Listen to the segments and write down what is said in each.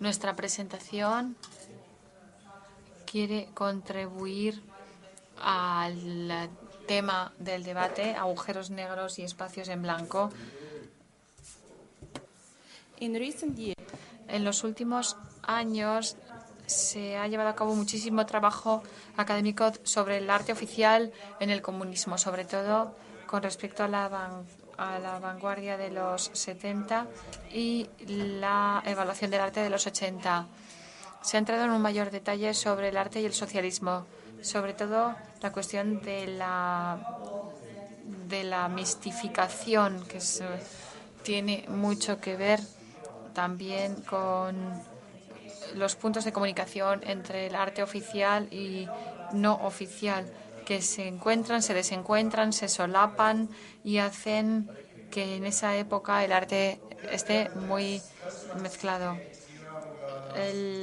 Nuestra presentación quiere contribuir al tema del debate, agujeros negros y espacios en blanco. En los últimos años se ha llevado a cabo muchísimo trabajo académico sobre el arte oficial en el comunismo, sobre todo con respecto a la vanguardia de los 70 y la evaluación del arte de los 80. Se ha entrado en un mayor detalle sobre el arte y el socialismo, sobre todo la cuestión de la mistificación, que tiene mucho que ver también con los puntos de comunicación entre el arte oficial y no oficial, que se encuentran, se desencuentran, se solapan y hacen que en esa época el arte esté muy mezclado.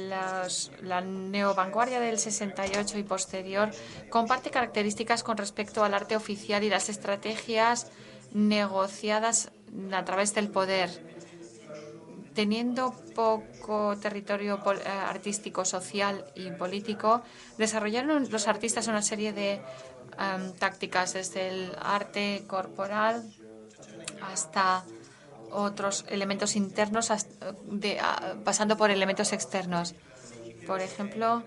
La neovanguardia del 68 y posterior comparte características con respecto al arte oficial y las estrategias negociadas a través del poder. Teniendo poco territorio artístico, social y político, desarrollaron los artistas una serie de tácticas, desde el arte corporal hasta otros elementos internos, pasando por elementos externos. Por ejemplo,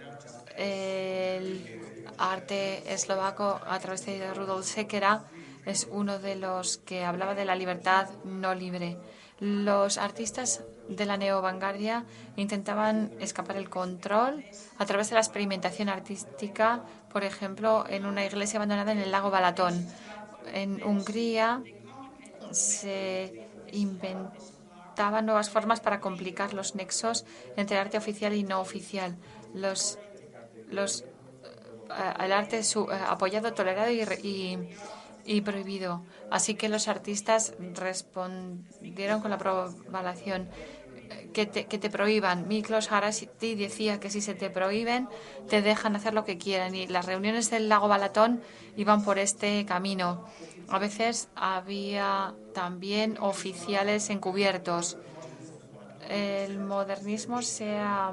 el arte eslovaco a través de Rudolf Sekera es uno de los que hablaba de la libertad no libre. Los artistas de la neovanguardia intentaban escapar el control a través de la experimentación artística, por ejemplo, en una iglesia abandonada en el lago Balatón. En Hungría se inventaban nuevas formas para complicar los nexos entre arte oficial y no oficial. El arte apoyado, tolerado y prohibido. Así que los artistas respondieron con la propagación. Que te prohíban. Miklos Haraszti decía que si se te prohíben, te dejan hacer lo que quieran. Y las reuniones del lago Balatón iban por este camino. A veces había también oficiales encubiertos. El modernismo se ha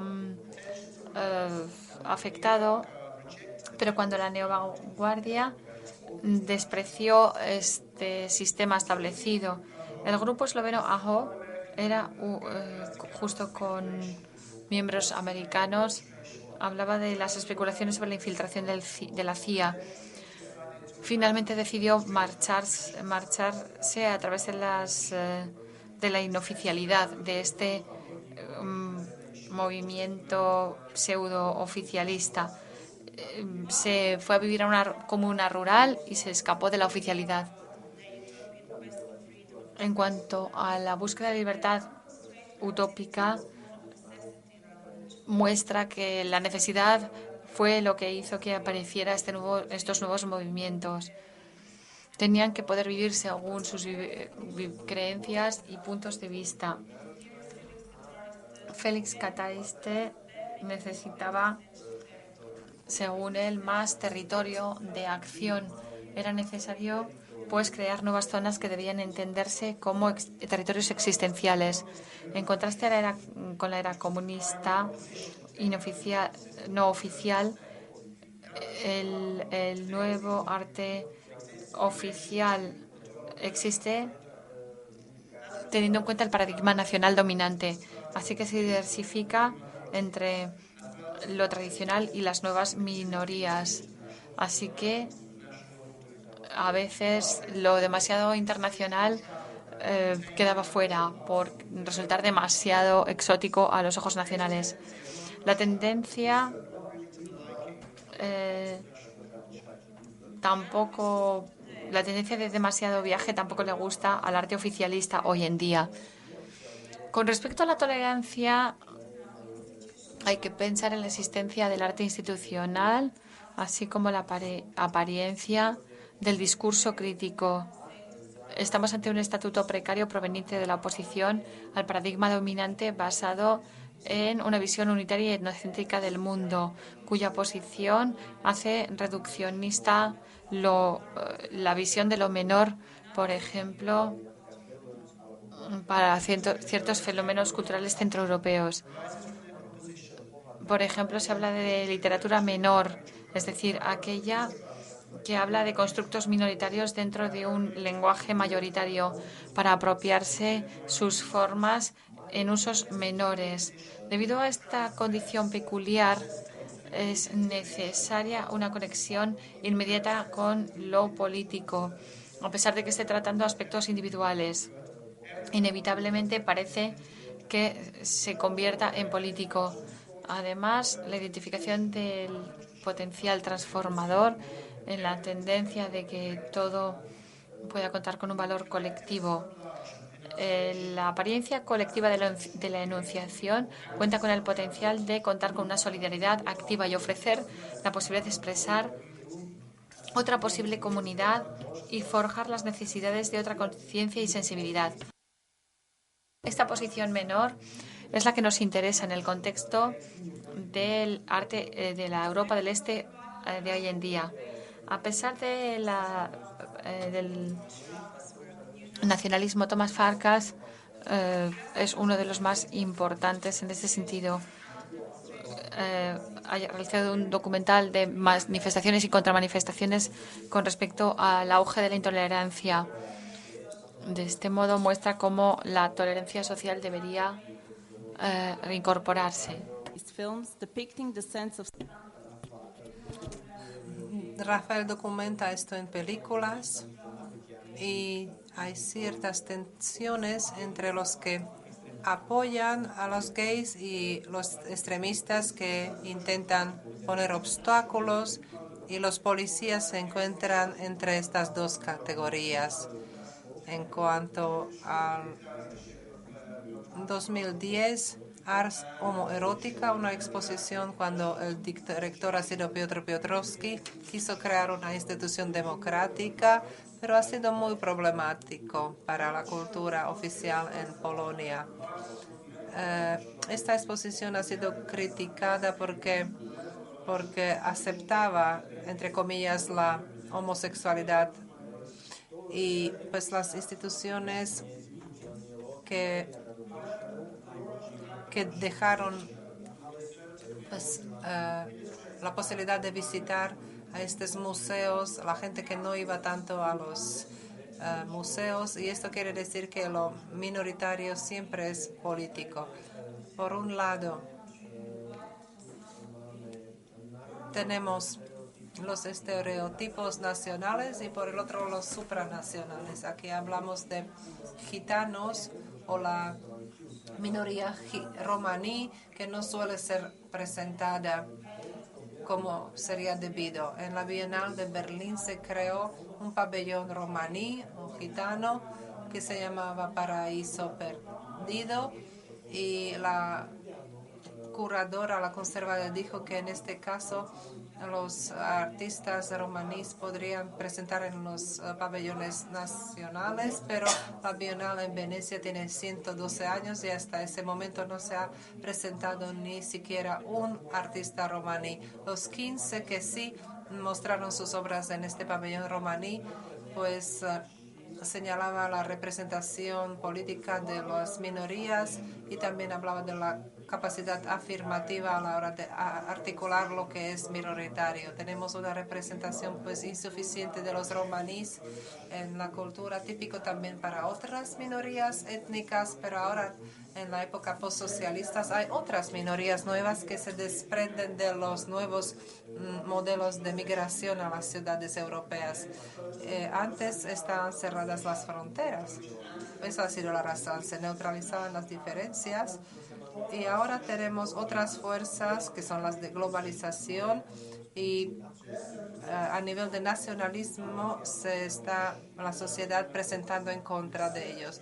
afectado, pero cuando la neovanguardia despreció este sistema establecido. El grupo esloveno AHO era justo con miembros americanos, hablaba de las especulaciones sobre la infiltración de la CIA. Finalmente decidió marcharse a través de la inoficialidad de este movimiento pseudo-oficialista. Se fue a vivir a una comuna rural y se escapó de la oficialidad. En cuanto a la búsqueda de libertad utópica, muestra que la necesidad fue lo que hizo que apareciera estos nuevos movimientos. Tenían que poder vivir según sus creencias y puntos de vista. Félix Kataiste necesitaba, según él, más territorio de acción. Era necesario, pues, crear nuevas zonas que debían entenderse como territorios existenciales. En contraste con la era comunista no oficial, el nuevo arte oficial existe teniendo en cuenta el paradigma nacional dominante. Así que se diversifica entre lo tradicional y las nuevas minorías. Así que a veces lo demasiado internacional quedaba fuera por resultar demasiado exótico a los ojos nacionales. La tendencia de demasiado viaje tampoco le gusta al arte oficialista hoy en día. Con respecto a la tolerancia, hay que pensar en la existencia del arte institucional, así como la apariencia del discurso crítico. Estamos ante un estatuto precario proveniente de la oposición al paradigma dominante basado en una visión unitaria y etnocéntrica del mundo, cuya posición hace reduccionista la visión de lo menor, por ejemplo, para ciertos fenómenos culturales centroeuropeos. Por ejemplo, se habla de literatura menor, es decir, aquella que habla de constructos minoritarios dentro de un lenguaje mayoritario para apropiarse sus formas en usos menores. Debido a esta condición peculiar, es necesaria una conexión inmediata con lo político, a pesar de que esté tratando aspectos individuales. Inevitablemente parece que se convierta en político. Además, la identificación del potencial transformador en la tendencia de que todo pueda contar con un valor colectivo. La apariencia colectiva de la enunciación cuenta con el potencial de contar con una solidaridad activa y ofrecer la posibilidad de expresar otra posible comunidad y forjar las necesidades de otra conciencia y sensibilidad. Esta posición menor es la que nos interesa en el contexto del arte de la Europa del Este de hoy en día. A pesar del nacionalismo, Tomás Farkas es uno de los más importantes en este sentido. Ha realizado un documental de manifestaciones y contramanifestaciones con respecto al auge de la intolerancia. De este modo muestra cómo la tolerancia social debería reincorporarse. Rafael documenta esto en películas y hay ciertas tensiones entre los que apoyan a los gays y los extremistas que intentan poner obstáculos, y los policías se encuentran entre estas dos categorías. En cuanto al 2010, Ars Homoerótica, una exposición cuando el director ha sido Piotr Piotrowski, quiso crear una institución democrática, pero ha sido muy problemático para la cultura oficial en Polonia. Esta exposición ha sido criticada porque aceptaba, entre comillas, la homosexualidad, y pues las instituciones que dejaron pues, la posibilidad de visitar a estos museos, la gente que no iba tanto a los museos, y esto quiere decir que lo minoritario siempre es político. Por un lado, tenemos los estereotipos nacionales y por el otro los supranacionales. Aquí hablamos de gitanos o la minoría romaní, que no suele ser presentada como sería debido. En la Bienal de Berlín se creó un pabellón romaní o gitano que se llamaba Paraíso Perdido, y la curadora, la conservadora, dijo que en este caso los artistas romaníes podrían presentar en los pabellones nacionales, pero la Bienal en Venecia tiene 112 años y hasta ese momento no se ha presentado ni siquiera un artista romaní. Los 15 que sí mostraron sus obras en este pabellón romaní, pues señalaba la representación política de las minorías y también hablaba de la capacidad afirmativa a la hora de articular lo que es minoritario. Tenemos una representación pues insuficiente de los romaníes en la cultura, típico también para otras minorías étnicas, pero ahora en la época postsocialistas hay otras minorías nuevas que se desprenden de los nuevos modelos de migración a las ciudades europeas. Antes estaban cerradas las fronteras. Esa ha sido la razón. Se neutralizaban las diferencias y ahora tenemos otras fuerzas que son las de globalización, y a nivel de nacionalismo se está la sociedad presentando en contra de ellos.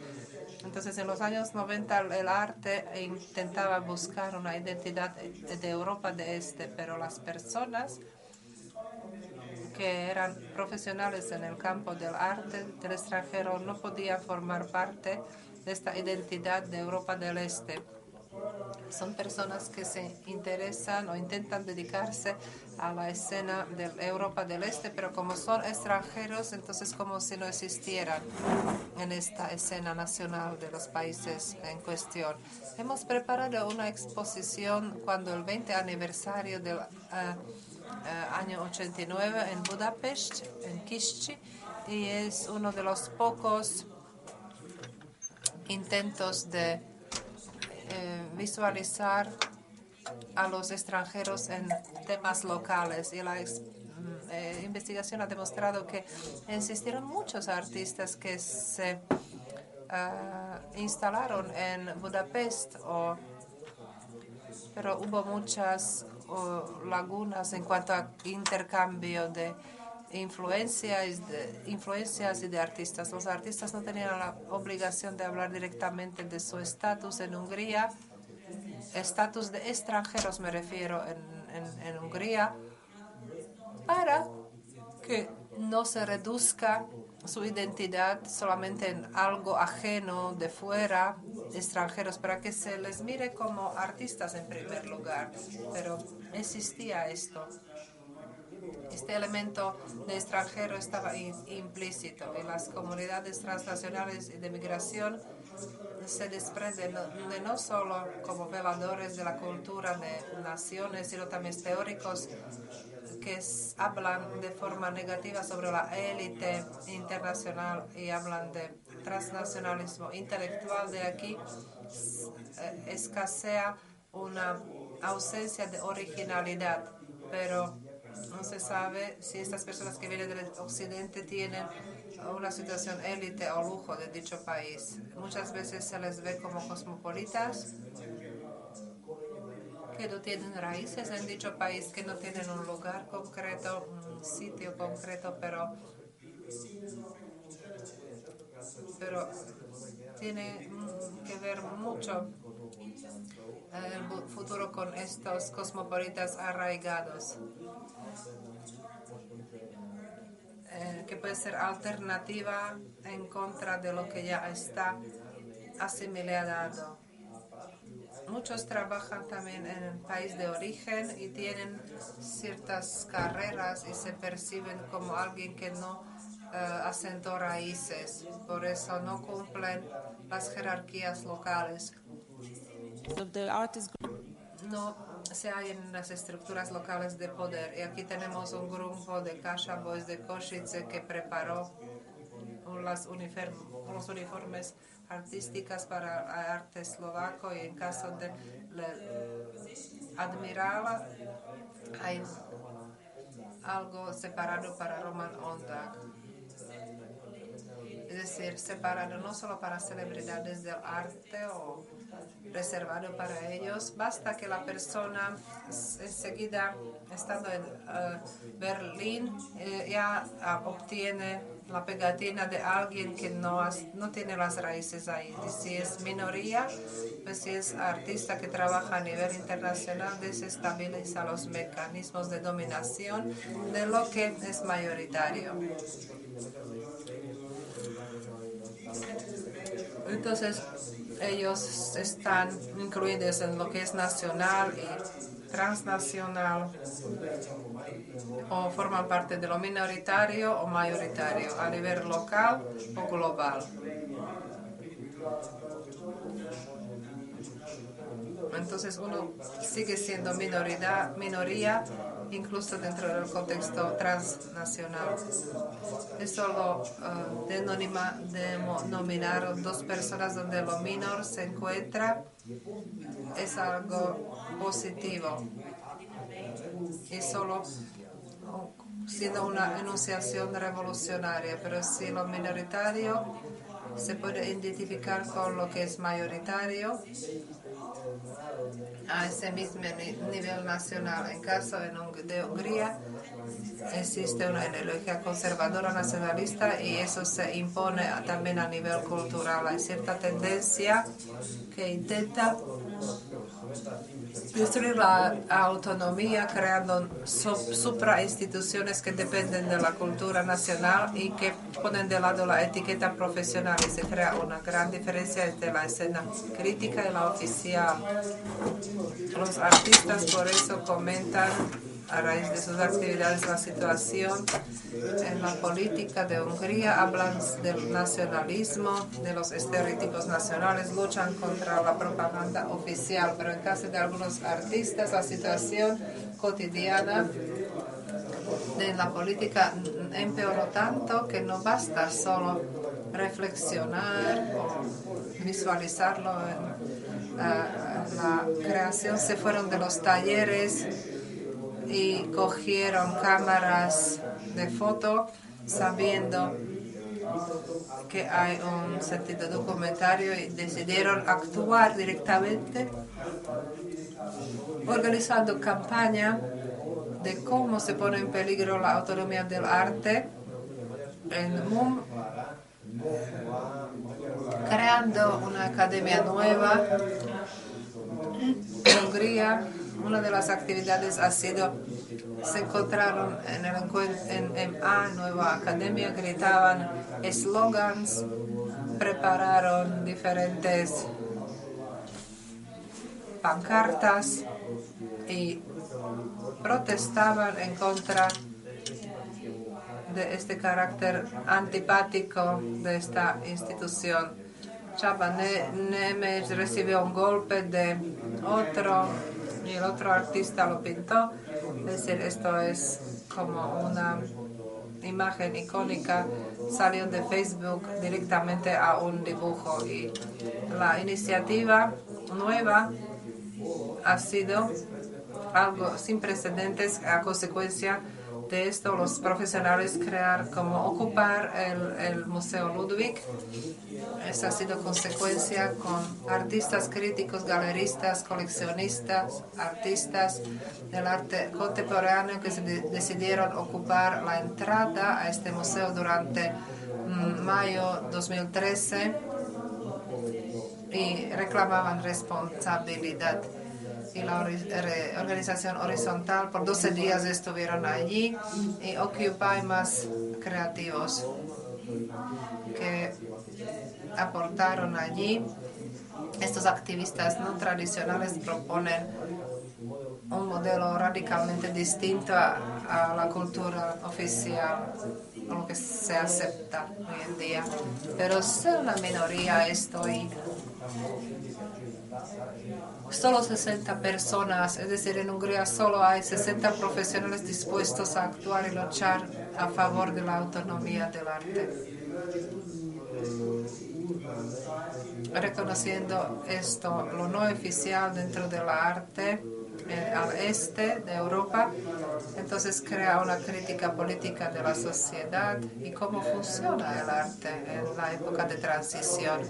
Entonces, en los años 90 el arte intentaba buscar una identidad de Europa de Este, pero las personas que eran profesionales en el campo del arte del extranjero no podían formar parte de esta identidad de Europa del Este. Son personas que se interesan o intentan dedicarse a la escena de Europa del Este, pero como son extranjeros, entonces como si no existieran en esta escena nacional de los países en cuestión. Hemos preparado una exposición cuando el 20 aniversario del año 89 en Budapest, en Kiszczy, y es uno de los pocos intentos de visualizar a los extranjeros en temas locales. Y la investigación ha demostrado que existieron muchos artistas que se instalaron en Budapest, pero hubo muchas lagunas en cuanto a intercambio de influencias y de artistas. Los artistas no tenían la obligación de hablar directamente de su estatus en Hungría. Estatus de extranjeros me refiero en Hungría, para que no se reduzca su identidad solamente en algo ajeno de fuera, extranjeros, para que se les mire como artistas en primer lugar. Pero existía esto. Este elemento de extranjero estaba implícito y las comunidades transnacionales y de migración se desprenden no solo como veladores de la cultura de naciones, sino también teóricos que hablan de forma negativa sobre la élite internacional y hablan de transnacionalismo intelectual. De aquí escasea una ausencia de originalidad, pero no se sabe si estas personas que vienen del occidente tienen una situación élite o lujo de dicho país. Muchas veces se les ve como cosmopolitas, que no tienen raíces en dicho país, que no tienen un lugar concreto, un sitio concreto, pero tiene que ver mucho el futuro con estos cosmopolitas arraigados, que puede ser alternativa en contra de lo que ya está asimilado. Muchos trabajan también en el país de origen y tienen ciertas carreras y se perciben como alguien que no asentó raíces, por eso no cumplen las jerarquías locales. No se hallan en las estructuras locales de poder. Y aquí tenemos un grupo de Kasha Boys de Košice que preparó los uniformes artísticas para arte eslovaco, y en caso de admirarla hay algo separado para Roman Ondak. Es decir, separado no solo para celebridades del arte o reservado para ellos. Basta que la persona enseguida, estando en Berlín, ya obtiene la pegatina de alguien que no tiene las raíces ahí. Y si es minoría, pues si es artista que trabaja a nivel internacional, desestabiliza los mecanismos de dominación de lo que es mayoritario. Entonces, ellos están incluidos en lo que es nacional y transnacional, o forman parte de lo minoritario o mayoritario, a nivel local o global. Entonces, uno sigue siendo minoría, incluso dentro del contexto transnacional. Eso lo denominaron dos personas donde lo minor se encuentra, es algo positivo. Y solo siendo una enunciación revolucionaria, pero si lo minoritario se puede identificar con lo que es mayoritario, a ese mismo nivel nacional. En caso de Hungría, existe una ideología conservadora nacionalista y eso se impone también a nivel cultural. Hay cierta tendencia que intenta destruir la autonomía creando suprainstituciones que dependen de la cultura nacional y que ponen de lado la etiqueta profesional y se crea una gran diferencia entre la escena crítica y la oficial. Los artistas por eso comentan a raíz de sus actividades la situación en la política de Hungría, hablan del nacionalismo, de los estereotipos nacionales, luchan contra la propaganda oficial, pero en caso de algunos artistas la situación cotidiana de la política empeoró tanto que no basta solo reflexionar o visualizarlo en la creación. Se fueron de los talleres y cogieron cámaras de foto sabiendo que hay un sentido documentario y decidieron actuar directamente organizando campaña de cómo se pone en peligro la autonomía del arte en MUM, creando una academia nueva en Hungría. Una de las actividades ha sido, se encontraron en MA, Nueva Academia, gritaban eslogans, prepararon diferentes pancartas y protestaban en contra de este carácter antipático de esta institución. Csaba Nemes recibió un golpe de otro y el otro artista lo pintó. Es decir, esto es como una imagen icónica, salió de Facebook directamente a un dibujo y la iniciativa nueva ha sido algo sin precedentes. A consecuencia de esto, los profesionales crear como ocupar el Museo Ludwig. Esa ha sido consecuencia con artistas críticos, galeristas, coleccionistas, artistas del arte contemporáneo que se decidieron ocupar la entrada a este museo durante mayo 2013 y reclamaban responsabilidad. Y la organización horizontal por 12 días estuvieron allí y Occupy más creativos que aportaron allí. Estos activistas no tradicionales proponen un modelo radicalmente distinto a la cultura oficial, a lo que se acepta hoy en día. Pero es una minoría esto y solo 60 personas, es decir, en Hungría solo hay 60 profesionales dispuestos a actuar y luchar a favor de la autonomía del arte. Reconociendo esto, lo no oficial dentro del arte al este de Europa, entonces crea una crítica política de la sociedad y cómo funciona el arte en la época de transición.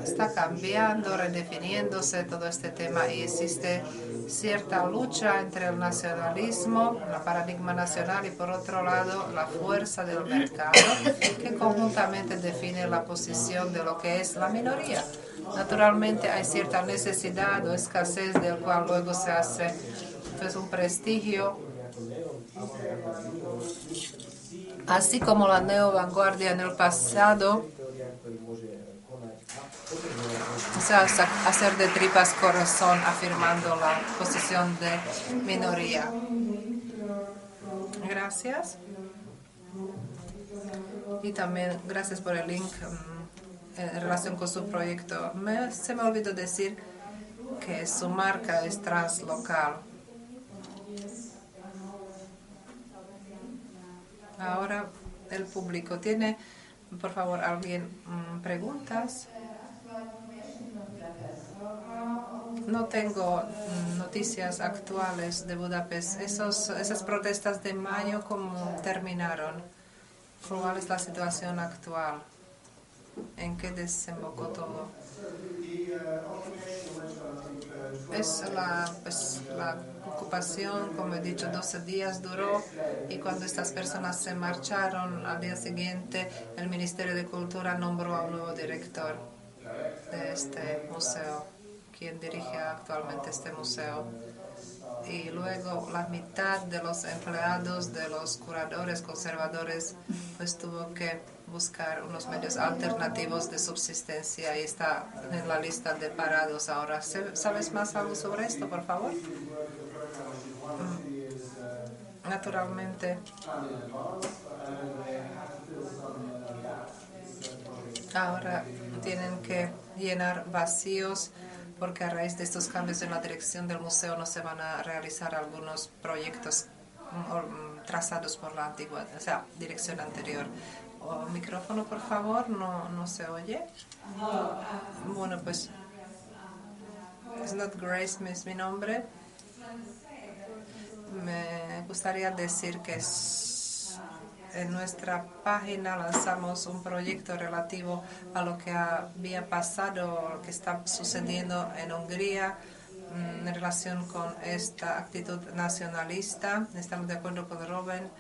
Está cambiando, redefiniéndose todo este tema y existe cierta lucha entre el nacionalismo, el paradigma nacional y por otro lado la fuerza del mercado que conjuntamente define la posición de lo que es la minoría. Naturalmente hay cierta necesidad o escasez del cual luego se hace pues, un prestigio. Así como la neovanguardia en el pasado, o sea, hacer de tripas corazón afirmando la posición de minoría. Gracias. Y también gracias por el link en relación con su proyecto. Se me olvidó decir que su marca es translocal. Ahora el público tiene, por favor, alguien preguntas. No tengo noticias actuales de Budapest. Esas protestas de mayo, ¿cómo terminaron? ¿Cuál es la situación actual? ¿En qué desembocó todo? Es la ocupación, como he dicho, 12 días duró y cuando estas personas se marcharon, al día siguiente el Ministerio de Cultura nombró a un nuevo director de este museo, quien dirige actualmente este museo. Y luego la mitad de los empleados, de los curadores, conservadores, pues tuvo que buscar unos medios alternativos de subsistencia y está en la lista de parados ahora. ¿Sabes más algo sobre esto, por favor? Naturalmente, ahora tienen que llenar vacíos porque a raíz de estos cambios en la dirección del museo no se van a realizar algunos proyectos trazados por la antigua, o sea, dirección anterior. Micrófono, por favor, no se oye. Bueno, pues, Slot Grace es mi nombre. Me gustaría decir que en nuestra página lanzamos un proyecto relativo a lo que había pasado, lo que está sucediendo en Hungría en relación con esta actitud nacionalista. Estamos de acuerdo con Robin.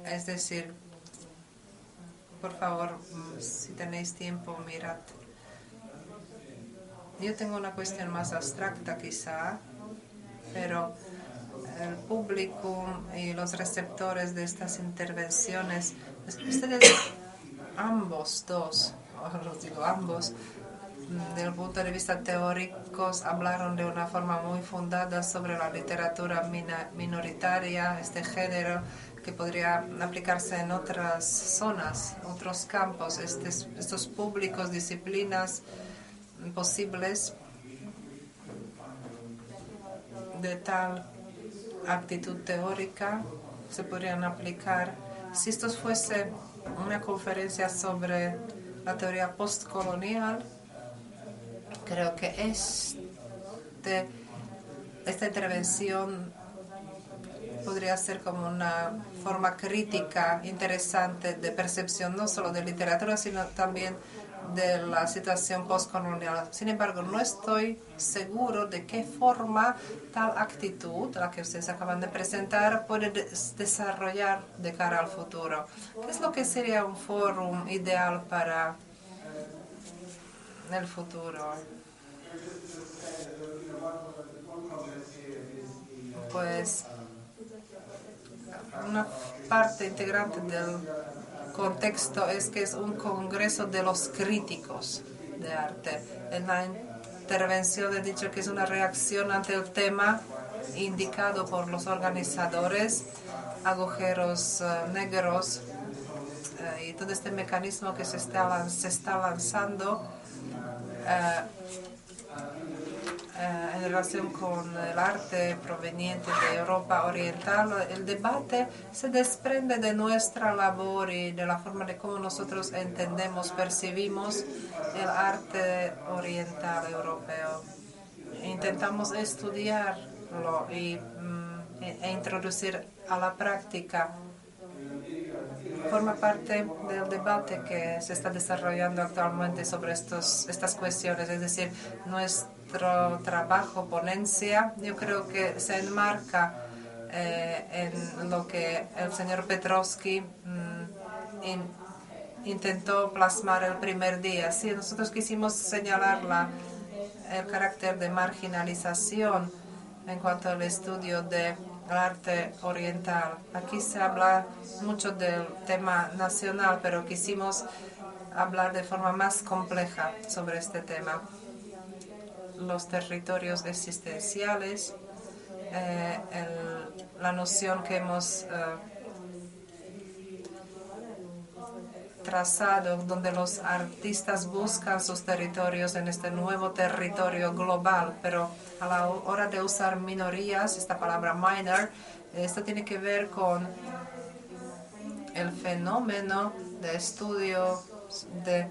Es decir, por favor, si tenéis tiempo, mirad. Yo tengo una cuestión más abstracta quizá, pero el público y los receptores de estas intervenciones, ustedes ambos dos, los digo ambos, desde el punto de vista teórico, hablaron de una forma muy fundada sobre la literatura minoritaria, este género que podría aplicarse en otras zonas, otros campos, estos públicos, disciplinas posibles de tal actitud teórica se podrían aplicar. Si esto fuese una conferencia sobre la teoría postcolonial, creo que esta intervención podría ser como una forma crítica interesante de percepción no solo de literatura, sino también de la situación postcolonial. Sin embargo, no estoy seguro de qué forma tal actitud, la que ustedes acaban de presentar, puede desarrollar de cara al futuro. ¿Qué es lo que sería un foro ideal para el futuro? Pues una parte integrante del contexto es que es un congreso de los críticos de arte. En la intervención he dicho que es una reacción ante el tema indicado por los organizadores, agujeros negros y todo este mecanismo que se está lanzando en relación con el arte proveniente de Europa Oriental. El debate se desprende de nuestra labor y de la forma de cómo nosotros entendemos, percibimos el arte oriental europeo. Intentamos estudiarlo e introducir a la práctica. Forma parte del debate que se está desarrollando actualmente sobre estas cuestiones, es decir, nuestro trabajo, ponencia, yo creo que se enmarca en lo que el señor Petrovsky intentó plasmar el primer día. Sí, nosotros quisimos señalar el carácter de marginalización en cuanto al estudio del arte oriental. Aquí se habla mucho del tema nacional, pero quisimos hablar de forma más compleja sobre este tema. Los territorios existenciales, la noción que hemos trazado, donde los artistas buscan sus territorios en este nuevo territorio global, pero a la hora de usar minorías, esta palabra minor, esto tiene que ver con el fenómeno de estudio de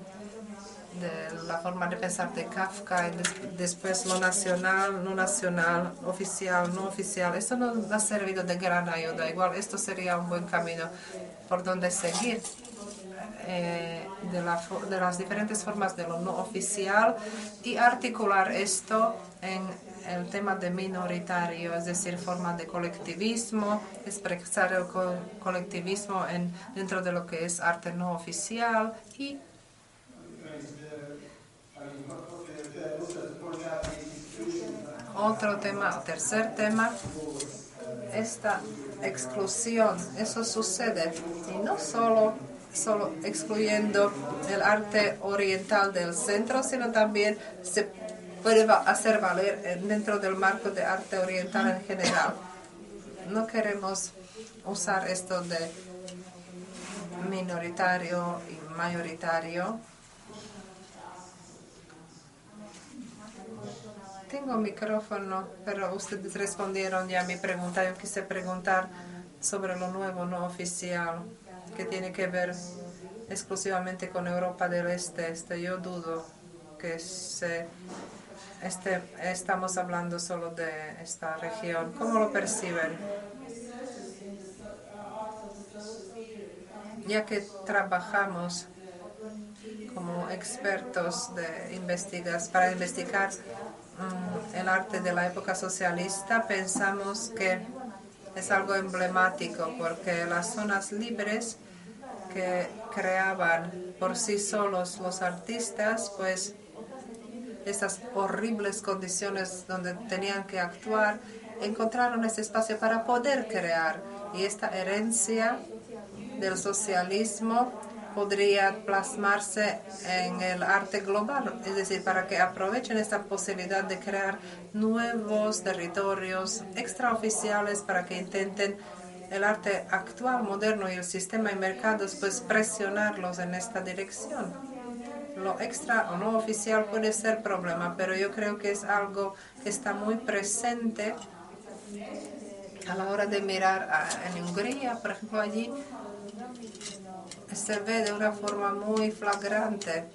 la forma de pensar de Kafka y después lo nacional, no nacional, oficial, no oficial. Esto nos ha servido de gran ayuda. Igual esto sería un buen camino por donde seguir. De las diferentes formas de lo no oficial y articular esto en el tema de minoritario, es decir, forma de colectivismo, expresar el colectivismo dentro de lo que es arte no oficial y otro tema, tercer tema, esta exclusión, eso sucede, y no solo excluyendo el arte oriental del centro, sino también se puede hacer valer dentro del marco de arte oriental en general. No queremos usar esto de minoritario y mayoritario. Tengo micrófono, pero ustedes respondieron ya a mi pregunta. Yo quise preguntar sobre lo nuevo, no oficial, que tiene que ver exclusivamente con Europa del Este. Yo dudo que estamos hablando solo de esta región. ¿Cómo lo perciben? Ya que trabajamos como expertos para investigar el arte de la época socialista, pensamos que es algo emblemático porque las zonas libres que creaban por sí solos los artistas, pues esas horribles condiciones donde tenían que actuar, encontraron ese espacio para poder crear. Y esta herencia del socialismo podría plasmarse en el arte global, es decir, para que aprovechen esta posibilidad de crear nuevos territorios extraoficiales para que intenten el arte actual, moderno y el sistema de mercados, pues presionarlos en esta dirección. Lo extra o no oficial puede ser problema, pero yo creo que es algo que está muy presente a la hora de mirar en Hungría, por ejemplo, allí se ve de una forma muy flagrante.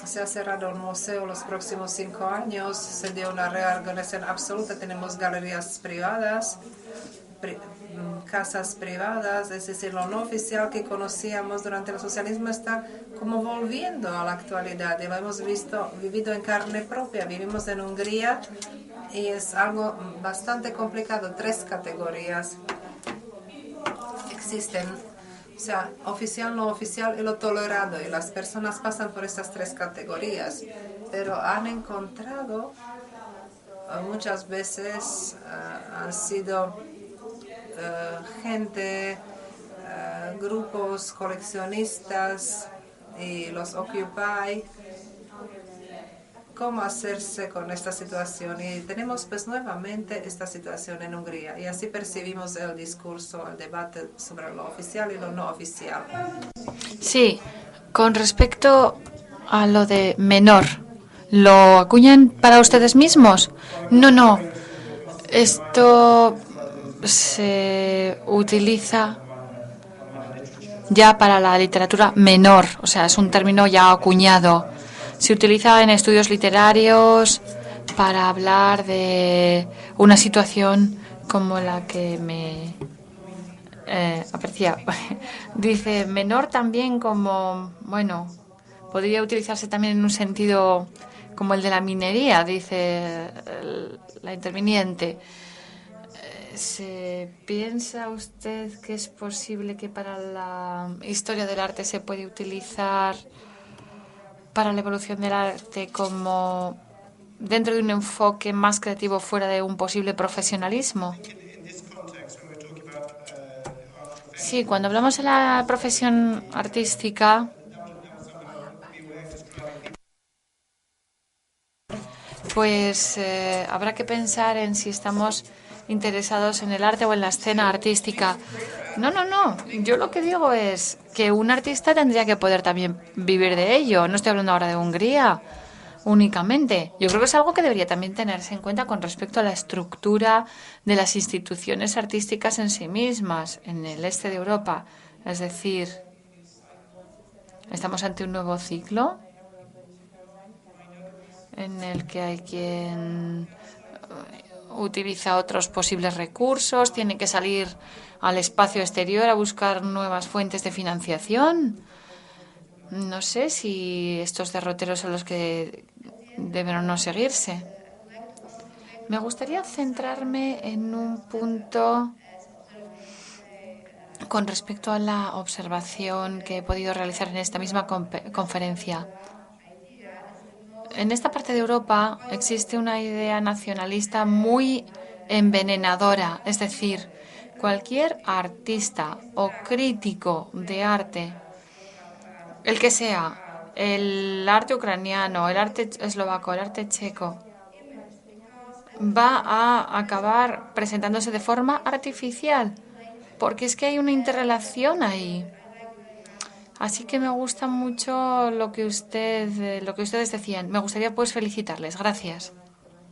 Se ha cerrado un museo los próximos 5 años, se dio una reorganización absoluta, tenemos galerías privadas, casas privadas, es decir, lo no oficial que conocíamos durante el socialismo está como volviendo a la actualidad y lo hemos vivido en carne propia. Vivimos en Hungría y es algo bastante complicado. 3 categorías existen, o sea, oficial, no oficial y lo tolerado, y las personas pasan por estas 3 categorías, pero han encontrado muchas veces han sido gente, grupos coleccionistas y los Occupy, cómo hacerse con esta situación. Y tenemos pues nuevamente esta situación en Hungría y así percibimos el discurso, el debate sobre lo oficial y lo no oficial. Sí, con respecto a lo de menor, ¿lo acuñan para ustedes mismos? No. Esto se utiliza ya para la literatura menor, o sea, es un término ya acuñado. Se utiliza en estudios literarios para hablar de una situación como la que me aprecia. Dice menor también como, bueno, podría utilizarse también en un sentido como el de la minería, dice la interviniente. ¿Se piensa usted que es posible que para la historia del arte se puede utilizar para la evolución del arte como dentro de un enfoque más creativo fuera de un posible profesionalismo? Sí, cuando hablamos de la profesión artística, pues habrá que pensar en si estamos interesados en el arte o en la escena artística. No. Yo lo que digo es que un artista tendría que poder también vivir de ello. No estoy hablando ahora de Hungría únicamente. Yo creo que es algo que debería también tenerse en cuenta con respecto a la estructura de las instituciones artísticas en sí mismas, en el este de Europa. Es decir, estamos ante un nuevo ciclo en el que hay quien utiliza otros posibles recursos, tiene que salir al espacio exterior a buscar nuevas fuentes de financiación. No sé si estos derroteros son los que deben o no seguirse. Me gustaría centrarme en un punto con respecto a la observación que he podido realizar en esta misma conferencia. En esta parte de Europa existe una idea nacionalista muy envenenadora, es decir, cualquier artista o crítico de arte, el que sea, el arte ucraniano, el arte eslovaco, el arte checo, va a acabar presentándose de forma artificial, porque es que hay una interrelación ahí. Así que me gusta mucho lo que ustedes decían. Me gustaría pues felicitarles. Gracias.